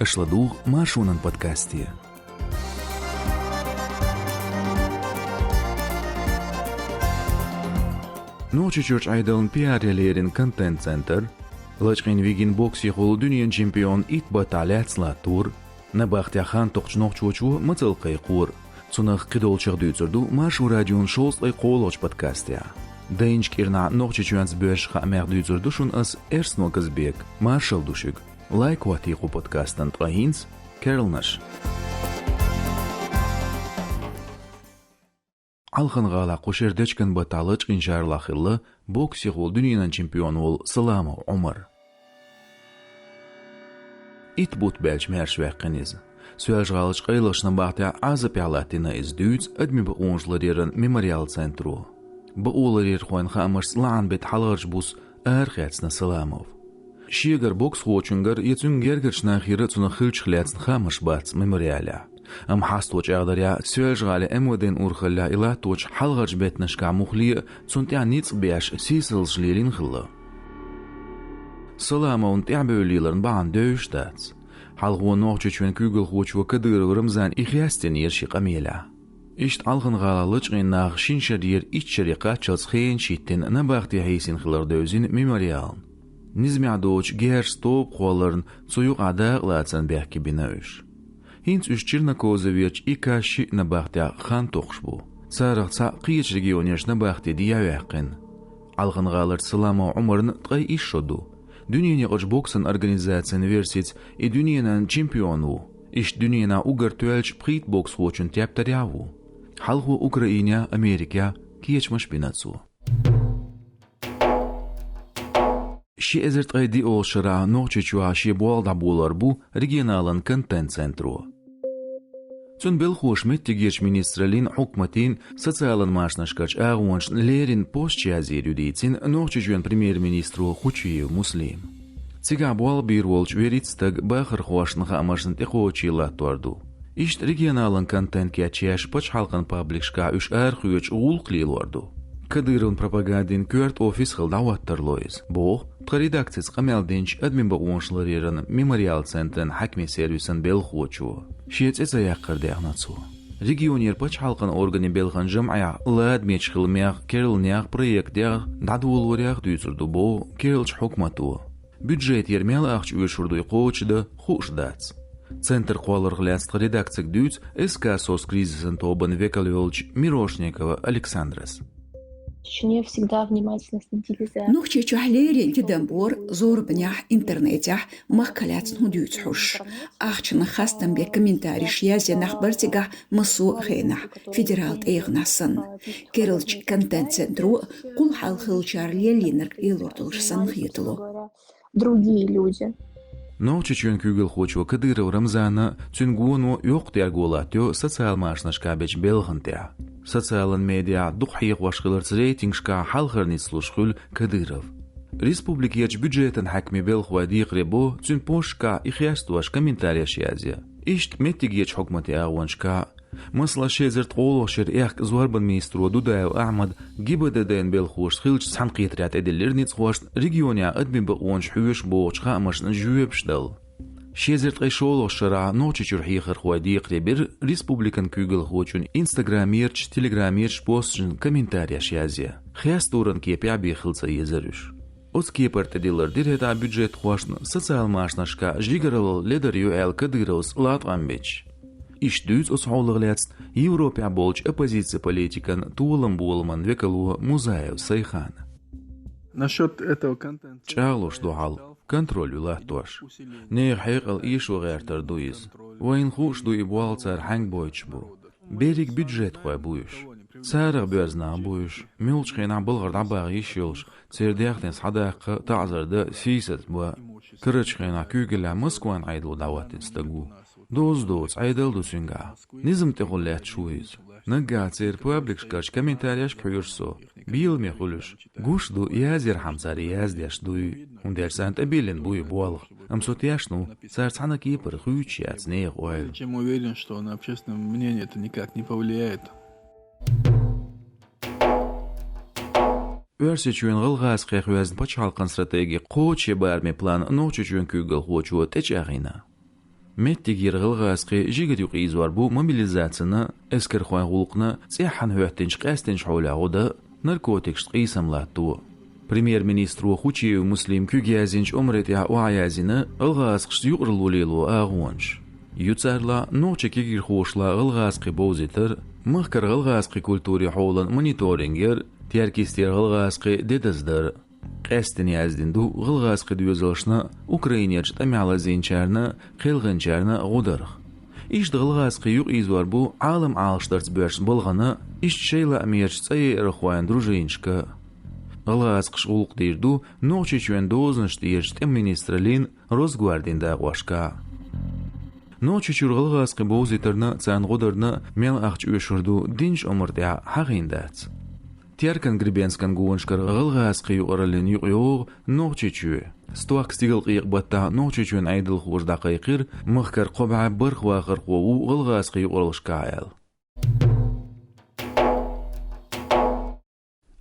اشلدوغ ماشونن بودكاستي. نوچ چورچ ایدلن پیارلیرین کنتنت سنتر لچقین ویگین بوکسی خول دنیان چمپیون ایت باتالات سلاتور نباخت خان توقشنوق چوچو متلقي قور تنخ قدول شغدوتردو ماشو راديون شوز اي قولوش بودكاستيا داينج كيرنا نوقش چوانس بيش خامر دوتردو شون اس ارسنو كزبيك مارشال دوشيك لايك واتيقو بودكاستن طاهينز كيرلنش Алхан гала кошердечкен баталыч инжарлахылы бокси гол дүйнөнүн чемпиону бол Саламов Умар. Ит бут белч мершвеккениз. Сөйжгалыч кыйлышны бахтя азып ялатына издүүц адми бу онжларерин мемориал центру. Бу оларер хойн хамырс лан бет халырж бус эрхетсна Саламов. Шигер бокс хочунгар ецунгергерчна хиры цуна хылчхлецн хамыш бац мемориаля. ام حاستوچ اغدریا سوژغال امودن اورخلا الا توچ حلغج بتنشکا مخلی چونتیا نیت بیاش سیسلش لیرین خلا سلامون تعبولیلرن بان دوشتات حلغو نوچ چون کوگل خوچ و کدر رمزان اخیاستن یرشی قمیلا اشت الغن غالالچ غناغ شین شدیر ایچ شریقات چلس خین شیتن نباختی هیسین خلر دوزین ميموريال نزمع دوچ گیر ستوب خولرن سویق عداق لاتسن بیحکی بینوش هینت üç Çirnakozevich ikashi nabaxtya xan toqshbu. Sarıqsa qiyich regionyаш nabaxti diyawaqin. Alğın qalır Salamo Umarın tqay işodu. Dünyani qoç boksan organizatsiyani versit i dünyanın çempionu. İş dünyana ugar tölç prit boks xochun teptaryavu. Halgu Ukraina, Amerika kiyechmash binatsu. Şi ezert aydi olşara noqçeçua şi bolda bolar bu regionalın контент центру. Цун бел хошмет тигеч министрлин хукматин социалын машнашкач агонш лерин постчази юдицин ноqçeçuen премьер-министру Хучиев Муслим. Цига бол бир волч веритстаг бахыр хошны хамашын техочила торду. İşt regionalın контент кячеш поч халкын пабликшка үш архуч улклилорду. Кадырын пропагандин кört офис хылдаваттырлойыз. Бо редакцияс қамелденч админ бағуыншыларерін мемориал центрін хакми сервисін бел хочу. Шиетец аяққыр дәғнацу. Регионер пач халқын органи белған жымая лад мечхылмяқ керілняқ проекттяқ дадуылуыряқ дүйсірді бо керілч хукмату. Бюджет ермел ақч өшірдуй қочыды хушдац. Центр қуалырғылястық редакцик дүйц СК СОС кризисын тобын векалюлч Мирошникова Александрас. Не всегда внимательно следили за... نوخشي چوحليرين تدنبور زور بنيح انترنتيح مخكلات نوديوت حوش اخشن خاستن بي كومنتاري شيازي نخبرتيغا مسو خينح فيدرالت ايغناسن كيرلش كونتنت центру قول حال خلشار ليلينرك ايلورتلشسن خيتلو Другие люди. Noqçe çön kügül xoçu Kadyrov Ramzana çüngunu yoq dergolatyo sotsial maşnaşka beç belğıntya. Социалын медиа духиq вашқылырц рейтингшка халхырни слушхул Кадыров. Республикияч бюджетен хакми белхва диqrebo цүн пошка ихястуаш комментария шязя. Ишт меттигияч хукмати агоншка масла шезерт олошер эрк зуарбан министру Дудаев Ахмад гибедеден белхуш хилч санқитрят эделерниц хош регионя админ бонш хүйш боочха амашн жүйепштал. Шезерт қайшолошыра ночи чурхихыр хуадиqri bir республикан күгіл хочун инстаграмерч, телеграмерч постчын комментария шязя. Хястурын кепя бихылца езерүш. Оц кепарты дилар дирета бюджет хуашны социал машнашка жигарыл ледерю әл Кадыровс латғанбеч. Иш дүйц оц хаулығлецт Европа болч оппозиция политикан туылым болман векалу Музаев Сайхан. Насчет этого контента. Чалуш дуал. Контроль улахтош. Не حقل إيش وغير تردويز. وين خوش دو إبوال صار حنگ بويش بو. بيريك بيدجت خواه بويش. سارغ بيرزنا بويش. ميولش خينا بلغر عباغ يشيلش. تسير ديختنس حداق تعزر دا سيست بوا. كرش خينا كوغلا مسكوان عيدو دعوات استقو. دوز عيدل دو سنگا. نزم تغلات شويز. نقا تسير بوابلكش كاش كمنتارياش كحيرسو. بيل ميخولش. گوش دو يازير حمزاري يازديش دوي. Ундерсант обилен буй болг. Амсотяшну, царцана кипр хуючац не хуай. Чем уверен, что на общественное мнение это никак не повлияет. Örseçüyen gılğaz qeqvazn paç halqan strategi qoç barmi plan noçuçun kügül xoçu teçağina. متجير غلغاسقي جيجت يقيزوار بو موبيليزاتنا اسكر خوان غلقنا سيحن هوتنش قاستنش حولا غدا نركوتكش قيسم لاتو بريمير مينسترو خوشي مسلم كوغيازينش أمرتها وعيازنا غلغاسقش يقرلو ليلو آغوانش يوتسارلا نوچه كيغير خوشلا غلغاسقي بوزيتر مخكر غلغاسقي كولتوري حولن مونيتورينجر تياركيستير غلغاسقي ديدزدر قاستن يازدندو غلغاسقي دوزلشنا أوكراينيرج تمعلا زينچارنا قيلغنچارنا غودرخ إيش غلغاسقي يوق إيزوار بو عالم عالشترز بيرش بلغنا إيش شيلا أميرش تسايي رخوان دروجينشكا غلغاسقش غلق ديردو نوچه چوين دوزنش ديرش تمينسترالين روزگواردين داغواشكا نوچه چور غلغاسقي بوزيترنا تسان غودرنا ميل أخش ويشوردو دينش أمردع حقين دات تياركن غريبينسكن گونشكر غلغاسقي يقرلين يقيوغ نوچه چوه ستواك ستيغل قيق بطا نوچه چوين عيدل خوش دقيقير مخكر قبع برخ واخر قوو غلغاسقي يقرلش كايل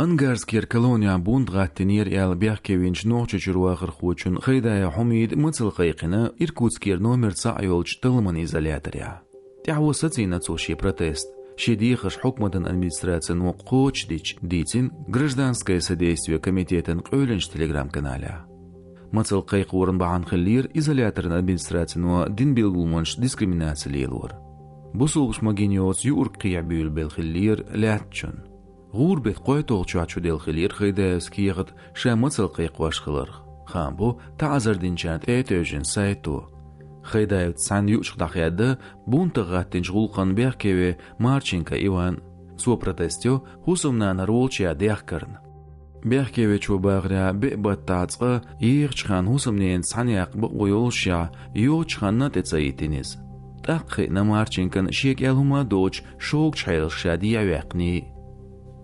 أنغارسكير كولونيا بوند غاتنير يال بيحكيوينش نوچه چور واخر خوچون خيدايا حميد متل قيقنا إركوتسكير نومر تسعيولش تلمن إزالياتريا تعوصت زينة سوشي протест شديخش حكمتن администрациян وقوч дитин гражданское содействие комитетен قولنش телеграм-каналя. Мацал қайқ орын баған қыллер изоляторын администрациян дин белгулманш дискриминация лейлор. Бұсылғыш магениоц юрк қия бүйіл бел қыллер ләтчүн. Ғур бет қой тоғчуачу дел қыллер қайдайыз киеғыт ша мацал қайқ ваш қылыр. Хан бұ таазардин чант өжін сайту. خيدايت سان يوش داخيدا بونت غاتين جغولقن بيحكيوي مارچينكا إيوان سو протестيو حسومنا نرولچيا ديحكرن بيحكيوي چو باغريا بيبات تاعتقا يغچخان حسومنين سانياق بقويولشيا يوچخان نتيتسايتينيز تاقخي نمارچينكن شيك يالهما دوچ شوق чхайлшя диявяқни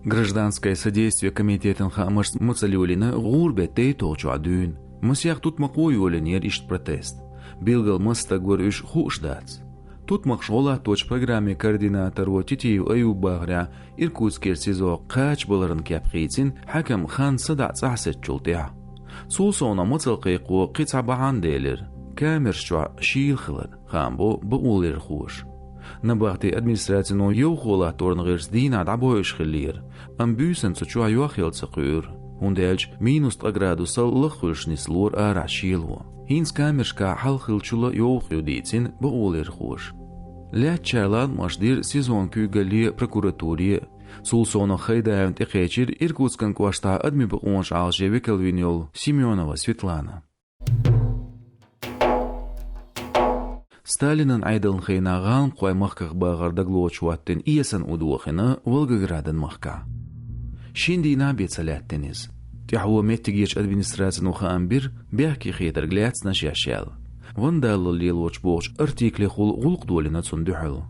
Гражданское содействие комитетен хамаш муцалиулина гурбе тейтолчу адюн мусяқ тут мақуйолинер ишт протест Билгал мастагор уж хушдац. Тут махшола точ программе координатор вотитив аю багря Иркутскер СИЗО кач боларын капхитин хакам хан садат сахсет чултя. Сулсона мацал қиқу қицабаан дейлер. Камершчуа шиил хылыр. Хамбо бұулер хуш. Набахти администрацияну йоухола торнгерс дина дабойш хылир. Амбюсен сучуа юахилца қур. Унделч -3 градусал лахулшнис лор ара шиилво. Hins kamerska halkhilchula yo'qyuditsin bo'oler xo'sh. Lachchalan mashdir sezon kugali prokuraturiya Sulsono xaydaevnt iqechir Irkutskan kvashta admi bo'onsh aljevi Kalvinyol Semyonova Svetlana. Сталинын айдылын хейнаған қой маққық бағарда глоочуаттен иесін удуақыны Волгоградын маққа. Шиндейна бетсаляттеніз. Тяхуа меттигеш администрациян ухаан бир бяхки хейтер гляцна шашал. Вандаллы лилоч боч артикле хул гулqдолина цундухал.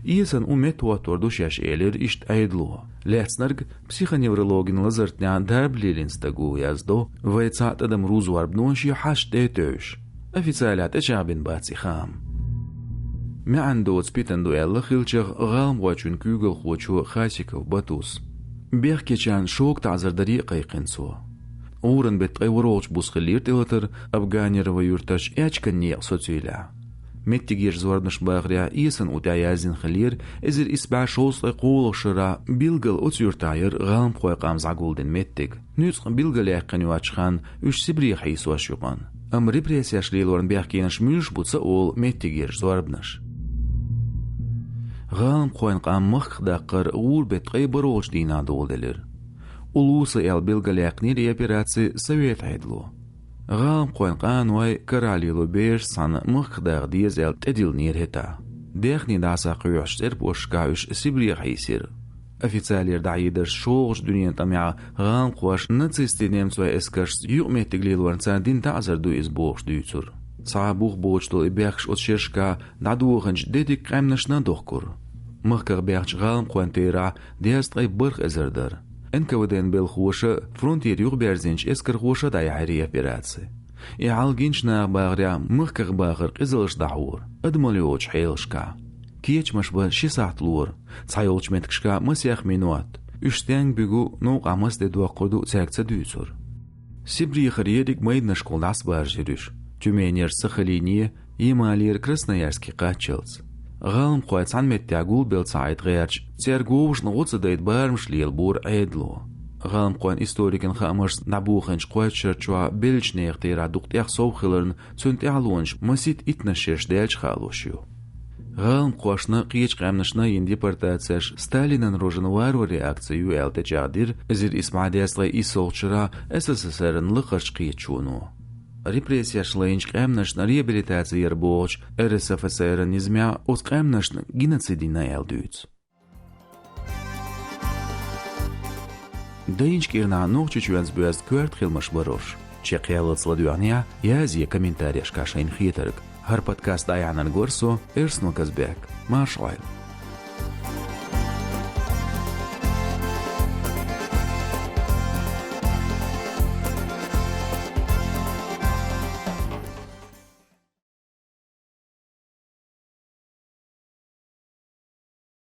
Иесін умет уаторду шаш элер ишт айдлуа. Ляцнарг психоневрологин лазартнян дарблилинстагу яздо вайцат адам рузуарбнонши хашт этөш. Официалят эчабин баци хам. Мяндоц питанду элла хилчах غالم وچون كوغل خوچو خاسيكو باتوس بيخكيچان شوك تعذر دريقه يقنسو اورن بتقي وروچ بوسخلير تلتر افغانير ويورتاش اچكني سوتيلا متيجير زوردنش باغريا ايسن وتايازين خلير ازر اسبع شوس قول شرا بيلغل اوتيورتاير غالم خويقام زاغولدن متيك نيوس بيلغل يقني واچخان اش سبري حيسو اشيقان ام ريبريسياش ليلورن بيخكينش ميلش بوتسا اول متيجير زوردنش غالم خوين قام مخ دقر غور بتقي بروش دينا دولدلر улусы эл белгалякни операции совет айдлу غالم خوين قان واي каралилу беш сан мخ даг дизел тедил нирхета дехни даса кюштер бошкауш сибри хайсир официалер дайдер шоуш дуньян тамя غالم خوش нацисти немцу эскаш юметиглилуан цандин тазар ду из бош дүйцур صعبوخ بوجتو بيخش أتشيرشكا دادوغنج ديدك قيمنشنا دوخكور مخكر بيخش غالم قوانتيرا ديست غي برخ ازردر انك ودين بالخوشة فرونتير يوغ بيرزينش اسكر خوشة داي حرية بيراتسي يعالجينشنا باغريا مخكر باغر قزلش دعور ادماليوش حيلشكا كيش مشبه شي ساعت لور تسايولش متكشكا مسيخ مينوات اشتينگ بيگو نوق عمس ديدوا قدو تساكتا دويسور سيبري خريدك مايدنا شكول داس بارجيروش Тюменер Сахалине Емалир Красноярский Качелц. غالم قوات عن متعقول بالسعيد غيرج تيرجوش نغوص دايت بارمش ليلبور عيدلو غالم قوان إستوريكن خامرس نبوخنش قوات شرچوا بلج نيغتيرا دوقت صوخلرن تسنت اعلونش مسيت اتنشيش دالج خالوشيو غالم قواشنا قيش قامنشنا يندي بارتاتساش ستالينن روجن وارو رياكцию элте جادير زير اسمع ديسلي إيسولشرا SSSR-ن لقرش قيتشونو Репрессия шлейнч қэмнашна реабилитация ербоч, РСФСР низмя оз қэмнашна геноцидина элдүйц. Дайнч кирна ногчу чуэнс бюэст кверт хилмаш барош. Чекъялыц ладуяния, язия комментарияш кашайн хитарк. Хар подкаст аянан горсо, эрсно казбек. Маршвайл.